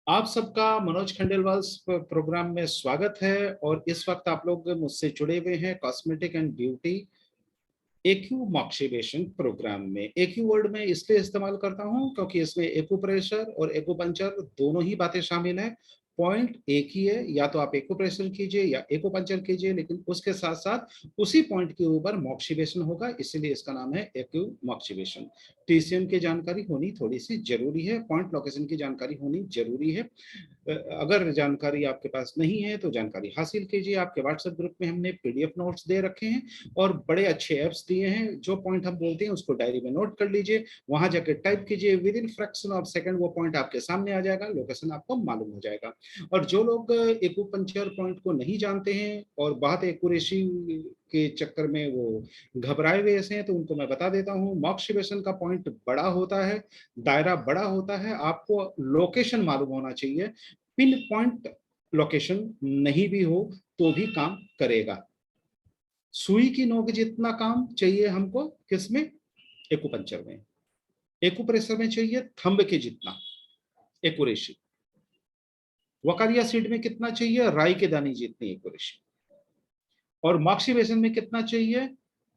आप सबका मनोज खंडेलवाल प्रोग्राम में स्वागत है। और इस वक्त आप लोग मुझसे जुड़े हुए हैं cosmetic and beauty acu moxibustion program में। एक्यू वर्ड में इसलिए इस्तेमाल करता हूं क्योंकि इसमें एक्यूप्रेशर और एक्यूपंक्चर दोनों ही बातें शामिल हैं। पॉइंट एक ही है, या तो आप एक्यूप्रेशर कीजिए या एक्यूपंक्चर कीजिए, लेकिन उसके साथ साथ उसी पॉइंट के ऊपर मॉक्सिबेशन होगा, इसीलिए इसका नाम है एक्यू मॉक्सिबेशन। टीसीएम की जानकारी होनी थोड़ी सी जरूरी है, पॉइंट लोकेशन की जानकारी होनी जरूरी है। अगर जानकारी आपके पास नहीं है तो जानकारी हासिल कीजिए। आपके व्हाट्सएप ग्रुप में हमने पीडीएफ नोट्स दे रखे हैं और बड़े अच्छे ऐप्स दिए हैं। जो पॉइंट हम बोलते हैं उसको डायरी में नोट कर लीजिए, वहां जाकर टाइप कीजिए, with in fraction of second वो पॉइंट आपके सामने आ जाएगा, लोकेशन आपको मालूम हो जाएगा। और जो लोग एक्यूपंक्चर पॉइंट को नहीं जानते हैं और बहुत एक्यूरेसी के चक्कर में वो घबराए हुए ऐसे हैं, तो उनको मैं बता देता हूँ, मॉक्सिबेशन का पॉइंट बड़ा होता है, दायरा बड़ा होता है, आपको लोकेशन मालूम होना चाहिए। पिन पॉइंट लोकेशन नहीं भी हो तो भी काम करेगा। सुई की नोक जितना काम चाहिए हमको किसमें? एक्यूपंक्चर में। एक्यूप्रेशर में चाहिए थंब के जितना एक्यूरेसी। वकारिया सीड में कितना चाहिए? राई के दाने जितनी एक्यूरेसी। और मॉक्सिबेशन में कितना चाहिए?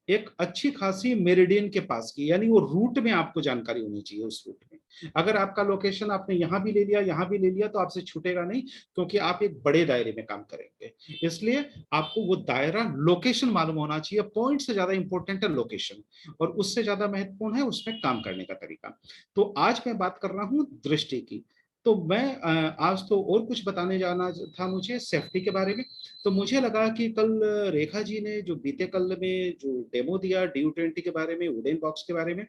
एक अच्छी खासी मेरिडियन के पास की, यानी वो रूट में आपको जानकारी होनी चाहिए। उस रूट में अगर आपका लोकेशन आपने यहां भी ले लिया, यहां भी ले लिया, तो आपसे छूटेगा नहीं, क्योंकि आप एक बड़े दायरे में काम करेंगे। इसलिए आपको वो दायरा लोकेशन मालूम होना चाहिए। पॉइंट से ज्यादा इंपॉर्टेंट है लोकेशन, और उससे ज्यादा महत्वपूर्ण है उसमें काम करने का तरीका। तो आज मैं बात कर रहा हूं दृष्टि की। तो मैं आज तो और कुछ बताने जाना था मुझे सेफ्टी के बारे में। तो मुझे लगा कि कल रेखा जी ने जो बीते कल में जो डेमो दिया DU20 के बारे में, वुडेन बॉक्स के बारे में,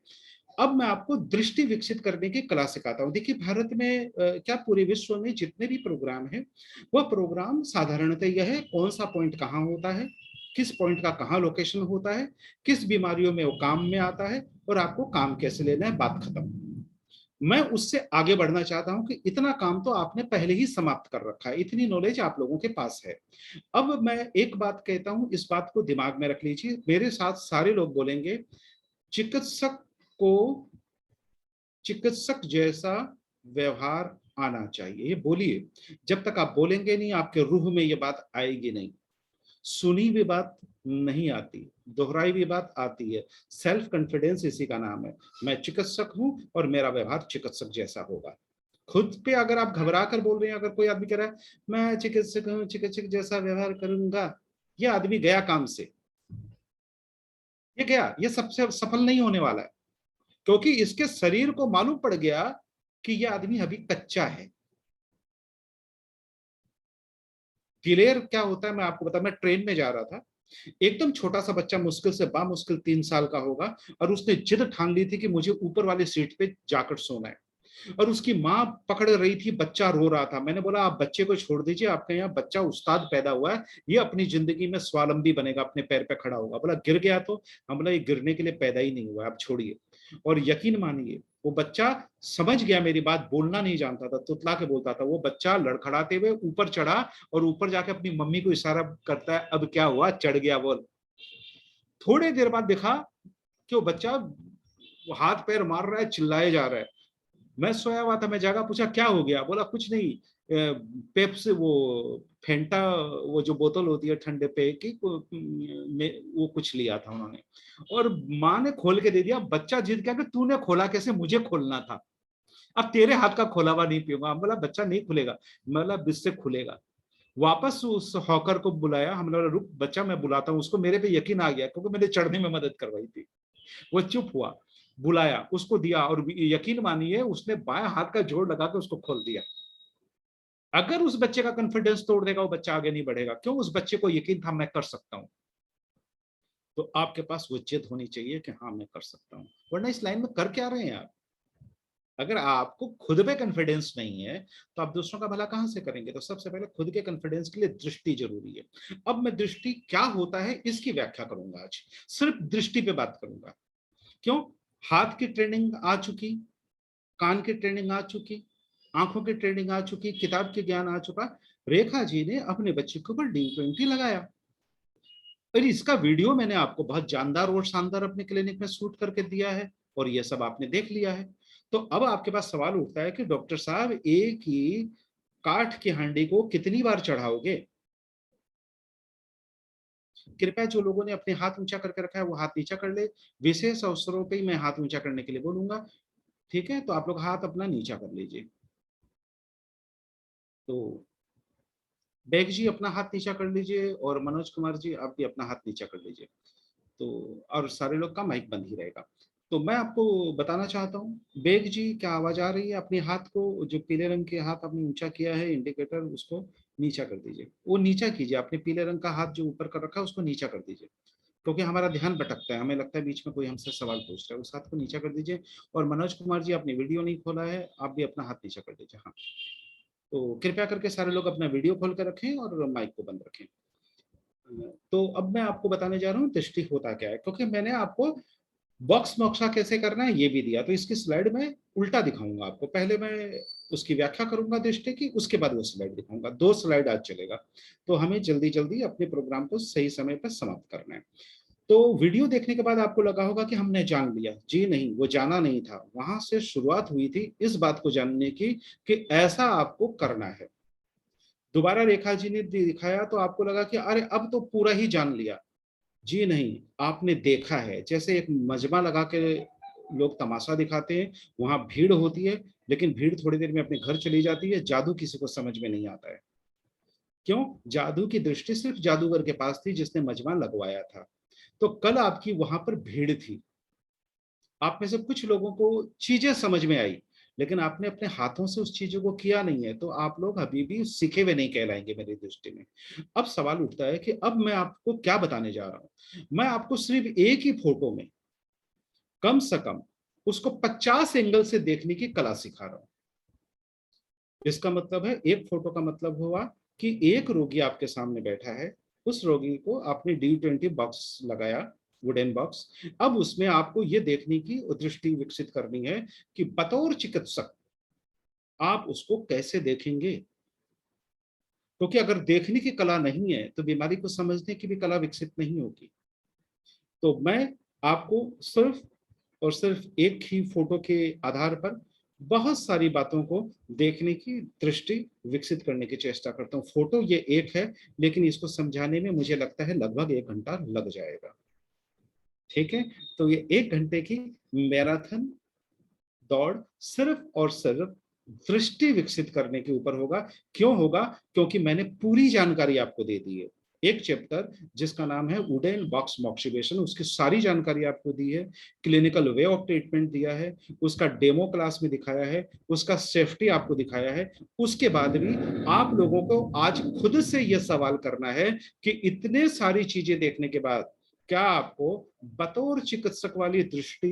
अब मैं आपको दृष्टि विकसित करने की कला सिखाता हूँ। देखिए, भारत में क्या पूरे विश्व में जितने भी प्रोग्राम है, वह प्रोग्राम साधारणतः यह है कौन सा पॉइंट कहाँ होता है, किस पॉइंट का कहाँ लोकेशन होता है, किस बीमारियों में वो काम में आता है, और आपको काम कैसे लेना है, बात खत्म। मैं उससे आगे बढ़ना चाहता हूं कि इतना काम तो आपने पहले ही समाप्त कर रखा है, इतनी नॉलेज आप लोगों के पास है। अब मैं एक बात कहता हूं, इस बात को दिमाग में रख लीजिए, मेरे साथ सारे लोग बोलेंगे, चिकित्सक को चिकित्सक जैसा व्यवहार आना चाहिए। ये बोलिए, जब तक आप बोलेंगे नहीं, आपके रूह में ये बात आएगी नहीं। सुनी हुई बात नहीं आती, दोहराई हुई बात आती है। सेल्फ कॉन्फिडेंस इसी का नाम है। मैं चिकित्सक हूं और मेरा व्यवहार चिकित्सक जैसा होगा। खुद पे अगर आप घबरा कर बोल रहे हैं, अगर कोई आदमी कह रहा है मैं चिकित्सक हूं, चिकित्सक जैसा व्यवहार करूंगा, ये आदमी गया काम से, ये गया, ये सबसे सफल नहीं होने वाला है। क्योंकि इसके शरीर को मालूम पड़ गया कि यह आदमी अभी कच्चा है। क्लियर क्या होता है मैं आपको बता, मैं ट्रेन में जा रहा था, एकदम छोटा सा बच्चा, मुश्किल से बामुश्किल 3 साल का होगा, और उसने जिद ठान ली थी कि मुझे ऊपर वाली सीट पे जाकर सोना है। और उसकी माँ पकड़ रही थी, बच्चा रो रहा था। मैंने बोला आप बच्चे को छोड़ दीजिए, आपके यहाँ बच्चा उस्ताद पैदा हुआ है, ये अपनी जिंदगी में स्वावलंबी बनेगा, अपने पैर पे खड़ा होगा। बोला गिर गया तो? हम बोला ये गिरने के लिए पैदा ही नहीं हुआ, आप छोड़िए। और यकीन मानिए, वो बच्चा समझ गया मेरी बात, बोलना नहीं जानता था, तुतला के बोलता था। वो बच्चा लड़खड़ाते हुए ऊपर चढ़ा, और ऊपर जाके अपनी मम्मी को इशारा करता है, अब क्या हुआ, चढ़ गया बोल। थोड़ी देर बाद देखा कि वो बच्चा हाथ पैर मार रहा है, चिल्लाए जा रहा है। मैं सोया हुआ था, मैं जागा, पूछा क्या हो गया? बोला कुछ नहीं, पेप्स वो फेंटा, वो जो बोतल होती है ठंडे पे की, वो कुछ लिया था उन्होंने, और माँ ने खोल के दे दिया। बच्चा जिद गया कि तूने खोला कैसे, मुझे खोलना था, अब तेरे हाथ का खोला हुआ नहीं पीऊंगा। हम बोला बच्चा नहीं खुलेगा। मतलब बिस्से खुलेगा। वापस उस हॉकर को बुलाया, हम बोला रुक बच्चा, मैं बुलाता हूँ उसको। मेरे पे यकीन आ गया क्योंकि मैंने चढ़ने में मदद करवाई थी। वो चुप हुआ, बुलाया, उसको दिया, और यकीन मानिए उसने बाएं हाथ का जोड़ लगा के उसको खोल दिया। अगर उस बच्चे का कॉन्फिडेंस तोड़ देगा, वो बच्चा आगे नहीं बढ़ेगा। क्यों? उस बच्चे को यकीन था मैं कर सकता हूं। तो आपके पास वो जिद होनी चाहिए कि हाँ मैं कर सकता हूं, वरना इस लाइन में कर क्या रहे हैं आप? अगर आपको खुद पे कॉन्फिडेंस नहीं है, तो आप दूसरों का भला कहां से करेंगे? तो सबसे पहले खुद के कॉन्फिडेंस के लिए दृष्टि जरूरी है। अब मैं दृष्टि क्या होता है इसकी व्याख्या करूंगा आज, सिर्फ दृष्टि पे बात करूंगा। क्यों? हाथ की ट्रेनिंग आ चुकी, कान की ट्रेनिंग आ चुकी, आंखों की ट्रेनिंग आ चुकी, किताब के ज्ञान आ चुका। रेखा जी ने अपने बच्चे के ऊपर DU20 लगाया, और इसका वीडियो मैंने आपको बहुत जानदार और शानदार अपने क्लिनिक में शूट करके दिया है, और ये सब आपने देख लिया है। तो अब आपके पास सवाल उठता है कि डॉक्टर साहब, एक ही काठ की हांडी को कितनी बार चढ़ाओगे? कृपया जो लोगों ने अपने हाथ ऊंचा करके रखा है वो हाथ नीचा कर ले। विशेष अवसरों पे ही मैं हाथ ऊंचा करने के लिए बोलूंगा। ठीक है, तो आप लोग हाथ अपना नीचा कर लीजिए। तो बेग जी अपना हाथ नीचा कर लीजिए, और मनोज कुमार जी आप भी अपना हाथ नीचा कर लीजिए। तो और सारे लोग का माइक बंद ही रहेगा। तो मैं आपको बताना चाहता हूँ, बेग जी क्या आवाज आ रही है? अपने हाथ को, जो पीले रंग के हाथ आपने ऊंचा किया है इंडिकेटर, उसको नीचा कर दीजिए। वो नीचा कीजिए, आपने पीले रंग का हाथ जो ऊपर कर रखा है उसको नीचा कर दीजिए, क्योंकि हमारा ध्यान भटकता है, हमें लगता है बीच में कोई हमसे सवाल पूछ रहा है। उस हाथ को नीचा कर दीजिए। और मनोज कुमार जी आपने वीडियो नहीं खोला है, आप भी अपना हाथ नीचा कर दीजिए। हाँ, तो कृपया करके सारे लोग अपना वीडियो खोल कर रखें और माइक को बंद रखें। तो अब मैं आपको बताने जा रहा हूँ दृष्टि होता क्या है, क्योंकि मैंने आपको बॉक्स नक्शा कैसे करना है ये भी दिया, तो इसकी स्लाइड में उल्टा दिखाऊंगा आपको। पहले मैं उसकी व्याख्या करूंगा दृष्टि की, उसके बाद वो स्लाइड दिखाऊंगा। दो स्लाइड आज चलेगा, तो हमें जल्दी जल्दी अपने प्रोग्राम को सही समय पर समाप्त करना है। तो वीडियो देखने के बाद आपको लगा होगा कि हमने जान लिया। जी नहीं, वो जाना नहीं था, वहां से शुरुआत हुई थी इस बात को जानने की कि ऐसा आपको करना है। दोबारा रेखा जी ने दिखाया तो आपको लगा कि अरे अब तो पूरा ही जान लिया। जी नहीं, आपने देखा है, जैसे एक मजमा लगा के लोग तमाशा दिखाते हैं, वहां भीड़ होती है, लेकिन भीड़ थोड़ी देर में अपने घर चली जाती है, जादू किसी को समझ में नहीं आता है। क्यों? जादू की दृष्टि सिर्फ जादूगर के पास थी जिसने मजमा लगवाया था। तो कल आपकी वहां पर भीड़ थी, आप में से कुछ लोगों को चीजें समझ में आई, लेकिन आपने अपने हाथों से उस चीजों को किया नहीं है, तो आप लोग अभी भी सीखे हुए नहीं कहलाएंगे मेरी दृष्टि में। अब सवाल उठता है कि अब मैं आपको क्या बताने जा रहा हूं। मैं आपको सिर्फ एक ही फोटो में कम से कम उसको 50 एंगल से देखने की कला सिखा रहा हूं। इसका मतलब है, एक फोटो का मतलब हुआ कि एक रोगी आपके सामने बैठा है, उस रोगी को आपने D20 बॉक्स लगाया, वुडन बॉक्स। अब उसमें आपको यह देखने की दृष्टि विकसित करनी है कि बतौर चिकित्सक आप उसको कैसे देखेंगे, क्योंकि अगर देखने की कला नहीं है तो बीमारी को समझने की भी कला विकसित नहीं होगी। तो मैं आपको सिर्फ और सिर्फ एक ही फोटो के आधार पर बहुत सारी बातों को देखने की दृष्टि विकसित करने की चेष्टा करता हूँ। फोटो ये एक है, लेकिन इसको समझाने में मुझे लगता है लगभग 1 घंटा लग जाएगा। ठीक है, तो ये 1 घंटे की मैराथन दौड़ सिर्फ और सिर्फ दृष्टि विकसित करने के ऊपर होगा। क्यों होगा? क्योंकि मैंने पूरी जानकारी आपको दे दी है। एक चैप्टर जिसका नाम है वुडन बॉक्स मॉक्सिबेशन, उसकी सारी जानकारी आपको दी है। क्लिनिकल वे ऑफ ट्रीटमेंट दिया है, उसका डेमो क्लास में दिखाया है, उसका सेफ्टी आपको दिखाया है। उसके बाद भी आप लोगों को आज खुद से यह सवाल करना है कि इतने सारी चीजें देखने के बाद क्या आपको बतौर चिकित्सक वाली दृष्टि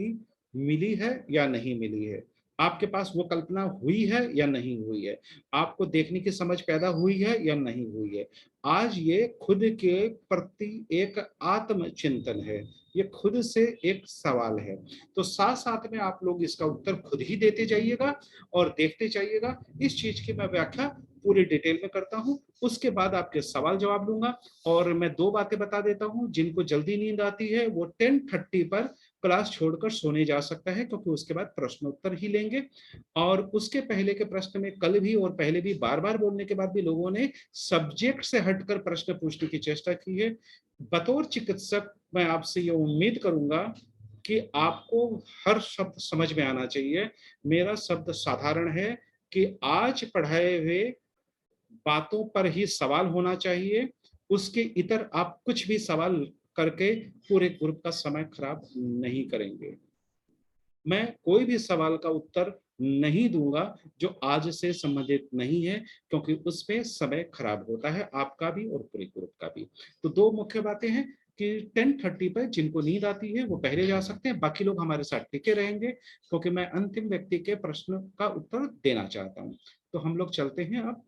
मिली है या नहीं मिली है? आपके पास वो कल्पना हुई है या नहीं हुई है? आपको देखने की समझ पैदा हुई है या नहीं हुई है? आज ये खुद के प्रति एक आत्मचिंतन है, ये खुद से एक सवाल है। तो साथ साथ में आप लोग इसका उत्तर खुद ही देते जाइएगा और देखते जाइएगा। इस चीज की मैं व्याख्या पूरी डिटेल में करता हूं, उसके बाद आपके सवाल जवाब लूंगा। और मैं दो बातें बता देता हूं, जिनको जल्दी नींद आती है वो 10:30 पर क्लास छोड़कर सोने जा सकता है, क्योंकि उसके बाद प्रश्नोत्तर ही लेंगे। और उसके पहले के प्रश्न में कल भी और पहले भी बार बार बोलने के बाद भी लोगों ने सब्जेक्ट से हटकर प्रश्न पूछने की चेष्टा की है। बतौर चिकित्सक मैं आपसे ये उम्मीद करूंगा कि आपको हर शब्द समझ में आना चाहिए। मेरा शब्द साधारण है कि आज पढ़ाए हुए बातों पर ही सवाल होना चाहिए। उसके इतर आप कुछ भी सवाल करके पूरे ग्रुप का समय खराब नहीं करेंगे। मैं कोई भी सवाल का उत्तर नहीं दूंगा जो आज से संबंधित नहीं है, क्योंकि उसमें समय खराब होता है, आपका भी और पूरे ग्रुप का भी। तो दो मुख्य बातें हैं कि 10:30 पर जिनको नींद आती है वो पहले जा सकते हैं, बाकी लोग हमारे साथ टिके रहेंगे, क्योंकि मैं अंतिम व्यक्ति के प्रश्न का उत्तर देना चाहता हूं। तो हम लोग चलते हैं अब।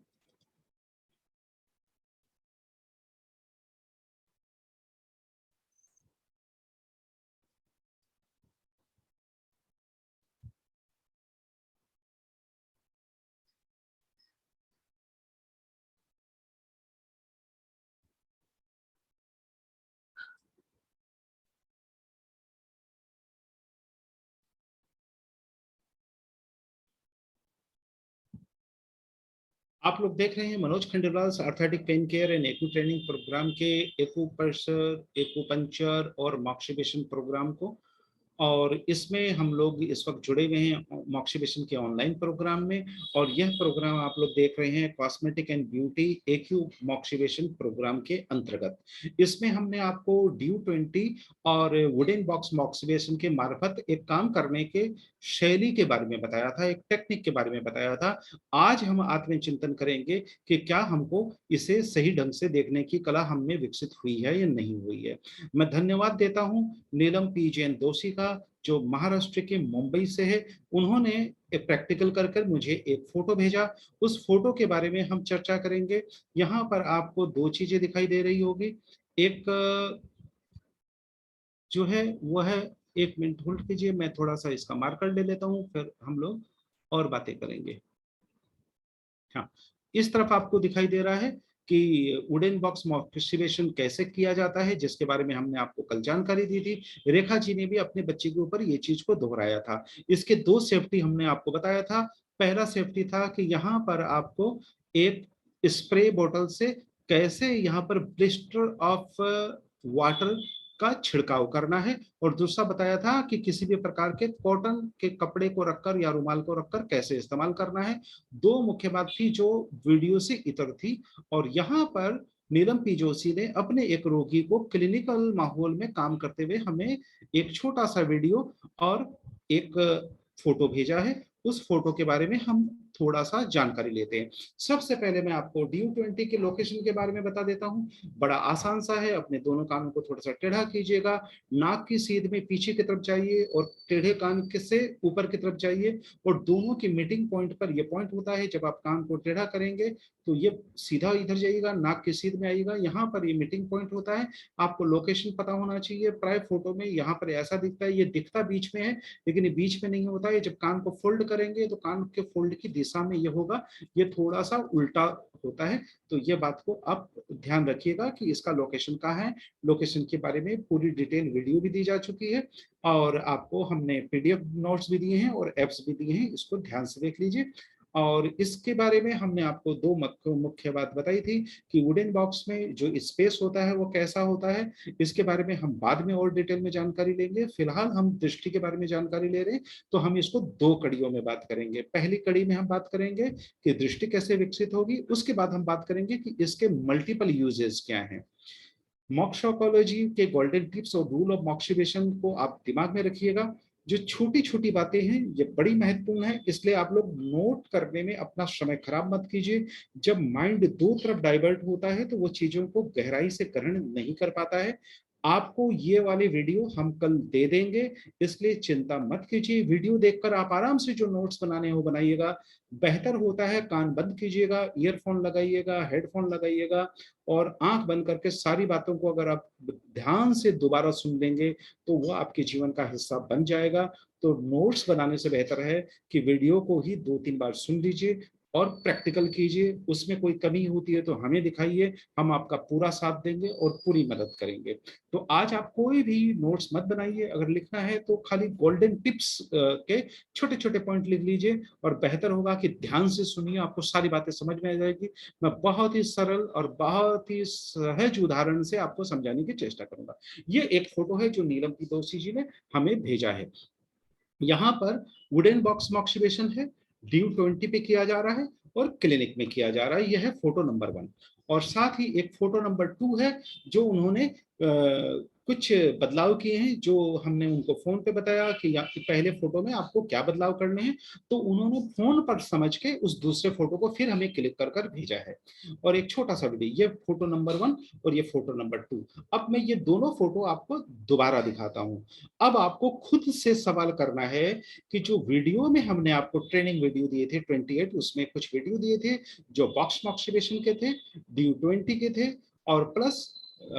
आप लोग देख रहे हैं Manoj Khandelwal arthritic pain care and acu training program के एक्यूप्रेशर, एक्यूपंक्चर और मॉक्सिबेशन प्रोग्राम को। और इसमें हम लोग इस वक्त जुड़े हुए हैं मॉक्सिबेशन के ऑनलाइन प्रोग्राम में। और यह प्रोग्राम आप लोग देख रहे हैं cosmetic and beauty acu moxibustion program के अंतर्गत। इसमें हमने आपको DU20 और वुडन बॉक्स मॉक्सिबेशन के मार्फत एक काम करने के शैली के बारे में बताया था, एक टेक्निक के बारे में बताया था। आज हम आत्मचिंतन करेंगे कि क्या हमको इसे सही ढंग से देखने की कला हमें विकसित हुई है या नहीं हुई है। मैं धन्यवाद देता हूं नीलम पी जैन दोषी का, जो महाराष्ट्र के मुंबई से है। उन्होंने एक प्रैक्टिकल कर कर मुझे एक फोटो भेजा। उस फोटो के बारे में हम चर्चा करेंगे। यहाँ पर आपको दो चीजें दिखाई दे रही होगी। एक जो है वह है, एक मिनट होल्ड कीजिए, मैं थोड़ा सा इसका मार्कर ले लेता हूँ, फिर हम लोग और बातें करेंगे। हाँ, इस तरफ आपको दिखाई दे रहा है कि वुडन बॉक्स मॉक्सिबेशन कैसे किया जाता है, जिसके बारे में हमने आपको कल जानकारी दी थी। रेखा जी ने भी अपने बच्चे के ऊपर ये चीज को दोहराया था। इसके दो सेफ्टी हमने आपको बताया था। पहला सेफ्टी था कि यहाँ पर आपको एक स्प्रे बोतल से कैसे यहाँ पर ब्लिस्टर ऑफ वाटर का छिड़काव करना है। और दूसरा बताया था कि किसी भी प्रकार के कॉटन के कपड़े को रखकर या रुमाल को रखकर कैसे इस्तेमाल करना है। दो मुख्य बात थी जो वीडियो से इतर थी। और यहाँ पर नीलम पी जोशी ने अपने एक रोगी को क्लिनिकल माहौल में काम करते हुए हमें एक छोटा सा वीडियो और एक फोटो भेजा है। उस फोटो के बारे में हम थोड़ा सा जानकारी लेते हैं। सबसे पहले मैं आपको DU20 के लोकेशन के बारे में बता देता हूं। बड़ा आसान सा है, अपने दोनों कानों को थोड़ा सा टेढ़ा कीजिएगा, नाक की सीध में पीछे की तरफ जाइए और टेढ़े कान के से ऊपर की तरफ जाइए। और दोनों की मीटिंग पॉइंट पर यह पॉइंट होता है, जब आप कान को टेढ़ा करेंगे तो ये सीधा इधर जाइएगा, नाक की सीध में आइएगा, यहाँ पर ये मीटिंग पॉइंट होता है। आपको लोकेशन पता होना चाहिए। प्राय फोटो में यहाँ पर ऐसा दिखता है, ये दिखता बीच में है लेकिन ये बीच में नहीं होता है। जब कान को फोल्ड करेंगे तो कान के फोल्ड की दिशा में ये होगा, ये थोड़ा सा उल्टा होता है। तो ये बात को आप ध्यान रखिएगा कि इसका लोकेशन कहाँ है। लोकेशन के बारे में पूरी डिटेल वीडियो भी दी जा चुकी है और आपको हमने PDF नोट्स भी दिए हैं और एप्स भी दिए हैं, इसको ध्यान से देख लीजिए। और इसके बारे में हमने आपको दो मुख्य बात बताई थी कि वुडन बॉक्स में जो स्पेस होता है वो कैसा होता है। इसके बारे में हम बाद में और डिटेल में जानकारी लेंगे। फिलहाल हम दृष्टि के बारे में जानकारी ले रहे हैं, तो हम इसको दो कड़ियों में बात करेंगे। पहली कड़ी में हम बात करेंगे कि दृष्टि कैसे विकसित होगी, उसके बाद हम बात करेंगे कि इसके मल्टीपल यूजेस क्या हैं। मॉक्सोकोलॉजी के गोल्डन टिप्स और रूल ऑफ मॉक्सिबेशन को आप दिमाग में रखिएगा। जो छोटी छोटी बातें हैं ये बड़ी महत्वपूर्ण है, इसलिए आप लोग नोट करने में अपना समय खराब मत कीजिए। जब माइंड दो तरफ डाइवर्ट होता है तो वो चीजों को गहराई से ग्रहण नहीं कर पाता है। आपको ये वाले वीडियो हम कल दे देंगे, इसलिए चिंता मत कीजिए। वीडियो देखकर आप आराम से जो नोट्स बनाने हो बनाइएगा। बेहतर होता है कान बंद कीजिएगा, ईयरफोन लगाइएगा, हेडफोन लगाइएगा और आंख बंद करके सारी बातों को अगर आप ध्यान से दोबारा सुन लेंगे तो वो आपके जीवन का हिस्सा बन जाएगा। तो नोट्स बनाने से बेहतर है कि वीडियो को ही 2-3 बार सुन लीजिए और प्रैक्टिकल कीजिए। उसमें कोई कमी होती है तो हमें दिखाइए, हम आपका पूरा साथ देंगे और पूरी मदद करेंगे। तो आज आप कोई भी नोट्स मत बनाइए, अगर लिखना है तो खाली गोल्डन टिप्स के छोटे छोटे पॉइंट लिख लीजिए। और बेहतर होगा कि ध्यान से सुनिए, आपको सारी बातें समझ में आ जाएगी। मैं बहुत ही सरल और बहुत ही सहज उदाहरण से आपको समझाने की चेष्टा करूंगा। ये एक फोटो है जो नीलम की दोषी जी ने हमें भेजा है। यहाँ पर वुडन बॉक्स मॉक्सिबेशन है, DU20 पे किया जा रहा है और क्लिनिक में किया जा रहा है। यह है फोटो नंबर 1। और साथ ही एक फोटो नंबर 2 है जो उन्होंने कुछ बदलाव किए हैं, जो हमने उनको फोन पे बताया कि पहले फोटो में आपको क्या बदलाव करने हैं। तो उन्होंने फोन पर समझ के उस दूसरे फोटो को फिर हमें क्लिक कर कर भेजा है। और एक छोटा सा वीडियो, ये फोटो नंबर 1 और ये फोटो नंबर 2। अब मैं ये दोनों फोटो आपको दोबारा दिखाता हूँ। अब आपको खुद से सवाल करना है कि जो वीडियो में हमने आपको ट्रेनिंग वीडियो दिए थे 28, उसमें कुछ वीडियो दिए थे जो बॉक्स मॉक्सिबेशन के थे, DU20 के थे और प्लस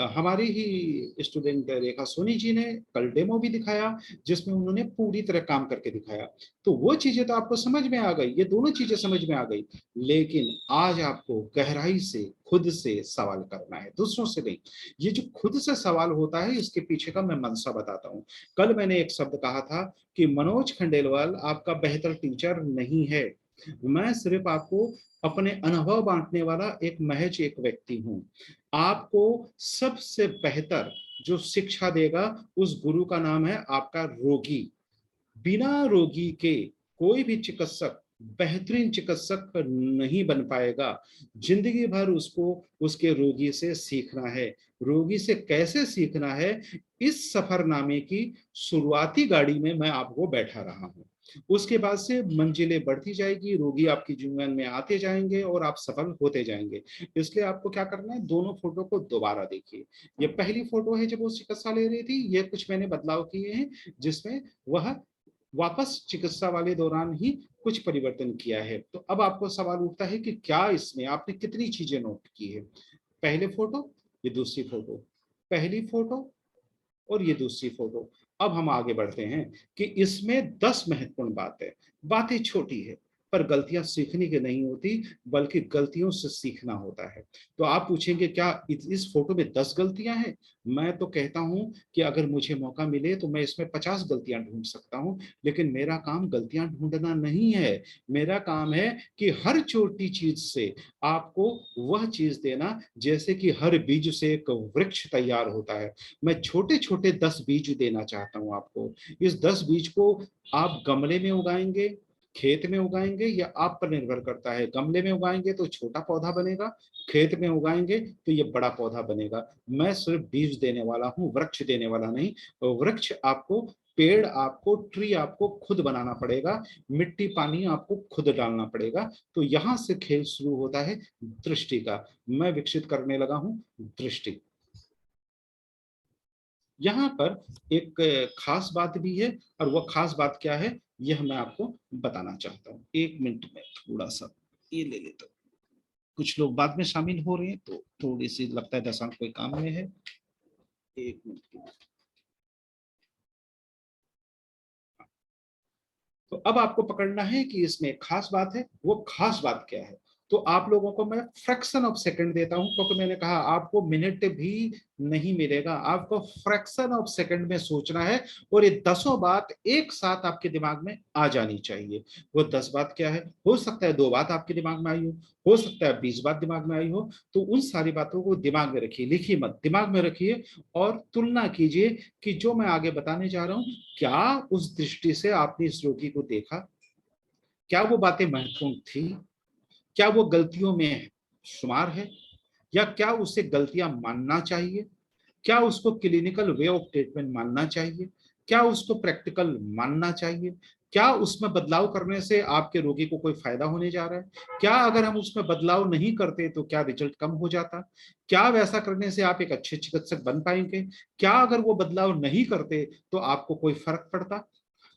हमारी ही स्टूडेंट रेखा सोनी जी ने कल डेमो भी दिखाया जिसमें उन्होंने पूरी तरह काम करके दिखाया। तो वो चीजें तो आपको समझ में आ गई, ये दोनों चीजें समझ में आ गई। लेकिन आज आपको गहराई से खुद से सवाल करना है, दूसरों से नहीं। ये जो खुद से सवाल होता है इसके पीछे का मैं मंशा बताता हूँ। कल मैंने एक शब्द कहा था कि मनोज खंडेलवाल आपका बेहतर टीचर नहीं है। मैं सिर्फ आपको अपने अनुभव बांटने वाला एक महज एक व्यक्ति हूं। आपको सबसे बेहतर जो शिक्षा देगा उस गुरु का नाम है आपका रोगी। बिना रोगी के कोई भी चिकित्सक बेहतरीन चिकित्सक नहीं बन पाएगा। जिंदगी भर उसको उसके रोगी से सीखना है। रोगी से कैसे सीखना है, इस सफरनामे की शुरुआती गाड़ी में मैं आपको बैठा रहा हूं। उसके बाद से मंजिलें बढ़ती जाएगी, रोगी आपकी जीवन में आते जाएंगे और आप सफल होते जाएंगे। इसलिए आपको क्या करना है, दोनों फोटो को दोबारा देखिए। ये पहली फोटो है जब वो चिकित्सा ले रही थी, ये कुछ मैंने बदलाव किए हैं जिसमें वह वापस चिकित्सा वाले दौरान ही कुछ परिवर्तन किया है। तो अब आपको सवाल उठता है कि क्या इसमें आपने कितनी चीजें नोट की है। पहले फोटो, ये दूसरी फोटो, पहली फोटो और ये दूसरी फोटो। अब हम आगे बढ़ते हैं कि इसमें 10 महत्वपूर्ण बातें, बातें छोटी है पर गलतियां सीखने की नहीं होती, बल्कि गलतियों से सीखना होता है। तो आप पूछेंगे क्या इस फोटो में 10 गलतियां हैं? मैं तो कहता हूं कि अगर मुझे मौका मिले तो मैं इसमें 50 गलतियां ढूंढ सकता हूं, लेकिन मेरा काम गलतियां ढूंढना नहीं है। मेरा काम है कि हर छोटी चीज से आपको वह चीज देना, जैसे कि हर बीज से एक वृक्ष तैयार होता है। मैं छोटे छोटे 10 बीज देना चाहता हूं आपको। इस 10 बीज को आप गमले में उगाएंगे, खेत में उगाएंगे, या आप पर निर्भर करता है। गमले में उगाएंगे तो छोटा पौधा बनेगा, खेत में उगाएंगे तो ये बड़ा पौधा बनेगा। मैं सिर्फ बीज देने वाला हूं, वृक्ष देने वाला नहीं। वृक्ष आपको, पेड़ आपको, ट्री आपको खुद बनाना पड़ेगा। मिट्टी पानी आपको खुद डालना पड़ेगा। तो यहां से खेल शुरू होता है दृष्टि का। मैं विकसित करने लगा हूं दृष्टि। यहाँ पर एक खास बात भी है, और वह खास बात क्या है यह मैं आपको बताना चाहता हूँ। 1 मिनट में थोड़ा सा ये ले लेता हूँ। कुछ लोग बाद में शामिल हो रहे हैं तो थोड़ी सी लगता है दशा कोई काम में है। 1 मिनट के लिए। तो अब आपको पकड़ना है कि इसमें खास बात है, वो खास बात क्या है। तो आप लोगों को मैं फ्रैक्शन ऑफ सेकंड देता हूं, क्योंकि मैंने कहा आपको मिनट भी नहीं मिलेगा, आपको फ्रैक्शन ऑफ सेकंड में सोचना है। और ये 10 बात एक साथ आपके दिमाग में आ जानी चाहिए। वो 10 बात क्या है, हो सकता है 2 बात आपके दिमाग में आई हो सकता है 20 बात दिमाग में आई हो। तो उन सारी बातों को दिमाग में रखिए, लिखिए मत, दिमाग में रखिए और तुलना कीजिए कि जो मैं आगे बताने जा रहा हूं, क्या उस दृष्टि से आपने इस रोगी को देखा? क्या वो बातें महत्वपूर्ण थी? क्या वो गलतियों में शुमार है, या क्या उसे गलतियां मानना चाहिए? क्या उसको क्लिनिकल वे ऑफ ट्रीटमेंट मानना चाहिए? क्या उसको प्रैक्टिकल मानना चाहिए? क्या उसमें बदलाव करने से आपके रोगी को कोई फायदा होने जा रहा है? क्या अगर हम उसमें बदलाव नहीं करते तो क्या रिजल्ट कम हो जाता? क्या वैसा करने से आप एक अच्छे चिकित्सक बन पाएंगे? क्या अगर वो बदलाव नहीं करते तो आपको कोई फर्क पड़ता?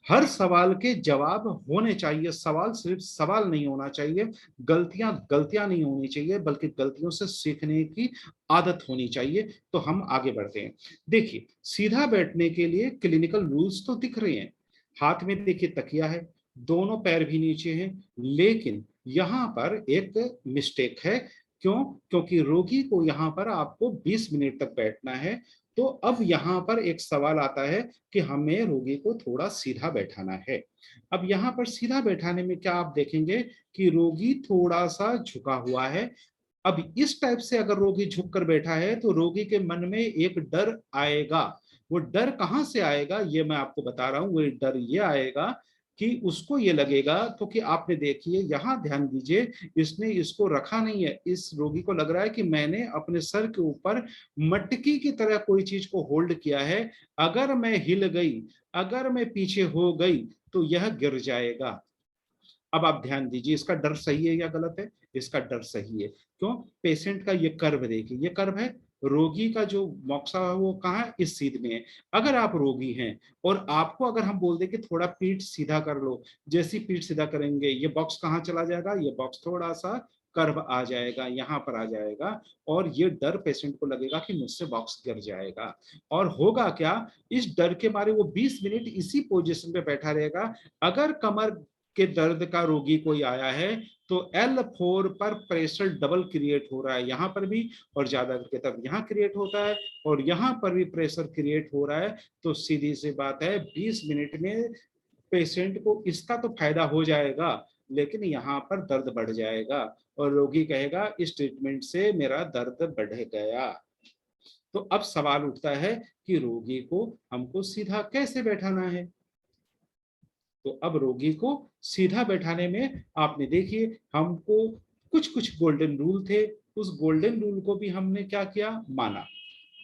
हर सवाल के जवाब होने चाहिए। सवाल सिर्फ सवाल नहीं होना चाहिए, गलतियां गलतियां नहीं होनी चाहिए, बल्कि गलतियों से सीखने की आदत होनी चाहिए। तो हम आगे बढ़ते हैं। देखिए, सीधा बैठने के लिए क्लिनिकल रूल्स तो दिख रहे हैं। हाथ में देखिए तकिया है, दोनों पैर भी नीचे हैं, लेकिन यहां पर एक मिस्टेक है। क्यों? क्योंकि रोगी को यहां पर आपको 20 मिनट तक बैठना है। तो अब यहां पर एक सवाल आता है कि हमें रोगी को थोड़ा सीधा बैठाना है। अब यहाँ पर सीधा बैठाने में क्या आप देखेंगे कि रोगी थोड़ा सा झुका हुआ है। अब इस टाइप से अगर रोगी झुक कर बैठा है तो रोगी के मन में एक डर आएगा। वो डर कहां से आएगा ये मैं आपको बता रहा हूं। वो डर ये आएगा कि उसको ये लगेगा, तो कि आपने देखिए यहां ध्यान दीजिए, इसने इसको रखा नहीं है। इस रोगी को लग रहा है कि मैंने अपने सर के ऊपर मटकी की तरह कोई चीज को होल्ड किया है। अगर मैं हिल गई, अगर मैं पीछे हो गई तो यह गिर जाएगा। अब आप ध्यान दीजिए, इसका डर सही है या गलत है? इसका डर सही है। क्यों? पेशेंट का ये कर्व देखिए, ये कर्व है। रोगी का जो मॉक्सा है वो कहाँ है? इस सीध में है। अगर आप रोगी हैं और आपको अगर हम बोल दें कि थोड़ा पीठ सीधा कर लो, जैसी पीठ सीधा करेंगे ये बॉक्स कहाँ चला जाएगा? ये बॉक्स थोड़ा सा कर्व आ जाएगा, यहाँ पर आ जाएगा। और ये डर पेशेंट को लगेगा कि मुझसे बॉक्स गिर जाएगा। और होगा क्या, इस डर के मारे वो 20 मिनट इसी पोजीशन पे बैठा रहेगा। अगर कमर के दर्द का रोगी कोई आया है तो L4 पर प्रेशर डबल क्रिएट हो रहा है यहाँ पर भी, और ज्यादा करके तब यहाँ क्रिएट होता है, और यहाँ पर भी प्रेशर क्रिएट हो रहा है। तो सीधी सी बात है 20 मिनट में पेशेंट को इसका तो फायदा हो जाएगा, लेकिन यहाँ पर दर्द बढ़ जाएगा और रोगी कहेगा इस ट्रीटमेंट से मेरा दर्द बढ़ गया। तो अब सवाल उठता है कि रोगी को हमको सीधा कैसे बैठाना है। तो अब रोगी को सीधा बैठाने में आपने देखिए हमको कुछ कुछ गोल्डन रूल थे, उस गोल्डन रूल को भी हमने क्या किया, माना।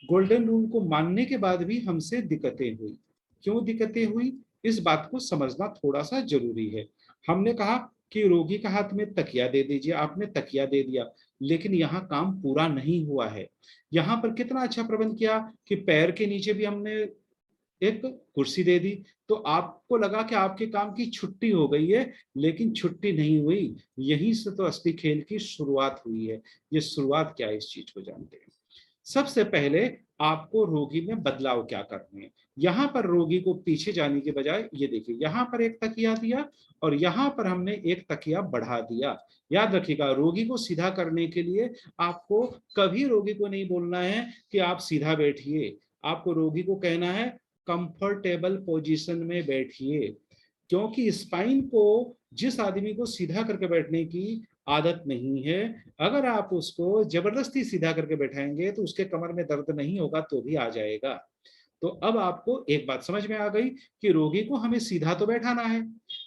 गोल्डन रूल को मानने के बाद भी हमसे दिक्कतें हुई। क्यों दिक्कतें हुई, इस बात को समझना थोड़ा सा जरूरी है। हमने कहा कि रोगी का हाथ में तकिया दे दीजिए, आपने तकिया दे दिया, लेकिन यहाँ काम पूरा नहीं हुआ है। यहाँ पर कितना अच्छा प्रबंध किया कि पैर के नीचे भी हमने एक कुर्सी दे दी। तो आपको लगा कि आपके काम की छुट्टी हो गई है, लेकिन छुट्टी नहीं हुई। यहीं से तो असली खेल की शुरुआत हुई है। ये शुरुआत क्या है, इस चीज को जानते हैं। सबसे पहले आपको रोगी में बदलाव क्या करने हैं। यहाँ पर रोगी को पीछे जाने के बजाय ये देखिए, यहाँ पर एक तकिया दिया और यहाँ पर हमने एक तकिया बढ़ा दिया। याद रखिएगा, रोगी को सीधा करने के लिए आपको कभी रोगी को नहीं बोलना है कि आप सीधा बैठिए। आपको रोगी को कहना है कंफर्टेबल पोजीशन में बैठिए, क्योंकि स्पाइन को जिस आदमी को सीधा करके बैठने की आदत नहीं है, अगर आप उसको जबरदस्ती सीधा करके बैठाएंगे तो उसके कमर में दर्द नहीं होगा तो भी आ जाएगा। तो अब आपको एक बात समझ में आ गई कि रोगी को हमें सीधा तो बैठाना है,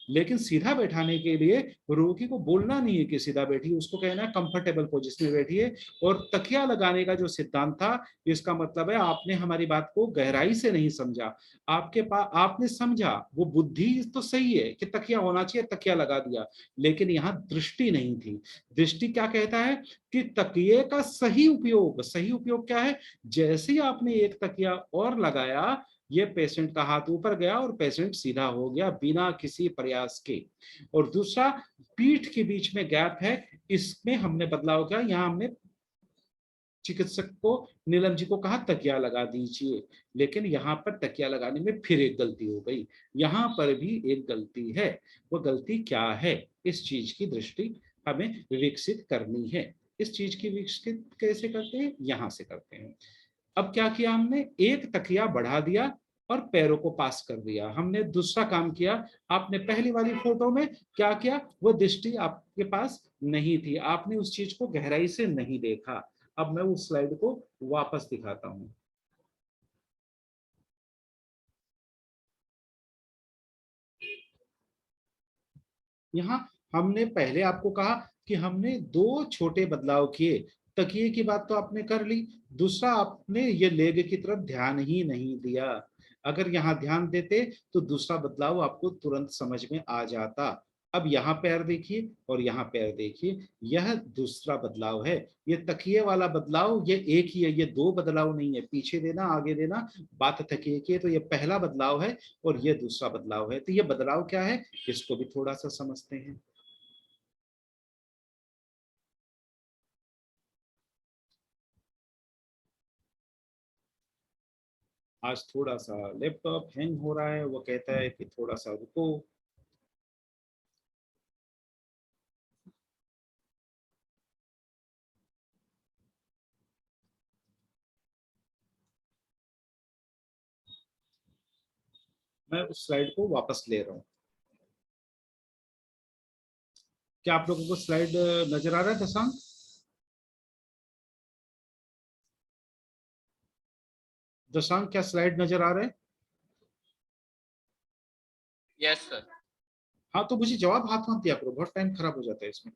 लेकिन सीधा बैठाने के लिए रोगी को बोलना नहीं है कि सीधा बैठिए, उसको कहना है कंफर्टेबल पोजीशन में बैठिए। और तकिया लगाने का जो सिद्धांत था, इसका मतलब है आपने हमारी बात को गहराई से नहीं समझा। आपके पास आपने समझा, वो बुद्धि तो सही है कि तकिया होना चाहिए, तकिया लगा दिया, लेकिन यहाँ दृष्टि नहीं थी। दृष्टि क्या कहता है कि तकिए का सही उपयोग। सही उपयोग क्या है, जैसे ही आपने एक तकिया और लगाया, ये पेशेंट का हाथ ऊपर गया और पेशेंट सीधा हो गया बिना किसी प्रयास के। और दूसरा, पीठ के बीच में गैप है, इसमें हमने बदलाव किया। यहाँ हमने चिकित्सक को, नीलम जी को कहा तकिया लगा दीजिए, लेकिन यहाँ पर तकिया लगाने में फिर एक गलती हो गई। यहाँ पर भी एक गलती है। वो गलती क्या है, इस चीज की दृष्टि हमें विकसित करनी है। इस चीज की विकसित कैसे करते हैं, यहां से करते हैं। अब क्या किया हमने, एक तकिया बढ़ा दिया और पैरों को पास कर दिया। हमने दूसरा काम किया। आपने पहली वाली फोटो में क्या किया, वो दृष्टि आपके पास नहीं थी, आपने उस चीज को गहराई से नहीं देखा। अब मैं उस स्लाइड को वापस दिखाता हूं। यहाँ हमने पहले आपको कहा कि हमने दो छोटे बदलाव किए। तकिए की बात तो आपने कर ली, दूसरा आपने ये लेग की तरफ ध्यान ही नहीं दिया। अगर यहाँ ध्यान देते तो दूसरा बदलाव आपको तुरंत समझ में आ जाता। अब यहाँ पैर देखिए और यहाँ पैर देखिए, यह दूसरा बदलाव है। ये तकिए वाला बदलाव ये एक ही है, ये दो बदलाव नहीं है, पीछे देना आगे देना। बात तकिए की है, तो ये पहला बदलाव है और ये दूसरा बदलाव है। तो ये बदलाव क्या है, इसको भी थोड़ा सा समझते हैं। आज थोड़ा सा लैपटॉप हैंग हो रहा है, वो कहता है कि थोड़ा सा रुको। मैं उस स्लाइड को वापस ले रहा हूँ। क्या आप लोगों को स्लाइड नजर आ रहा है दशांक? दशांक, क्या स्लाइड नजर आ रहे हैं? Yes sir. हाँ, तो मुझे जवाब हाथ मत दिया करो, बहुत टाइम खराब हो जाता है इसमें।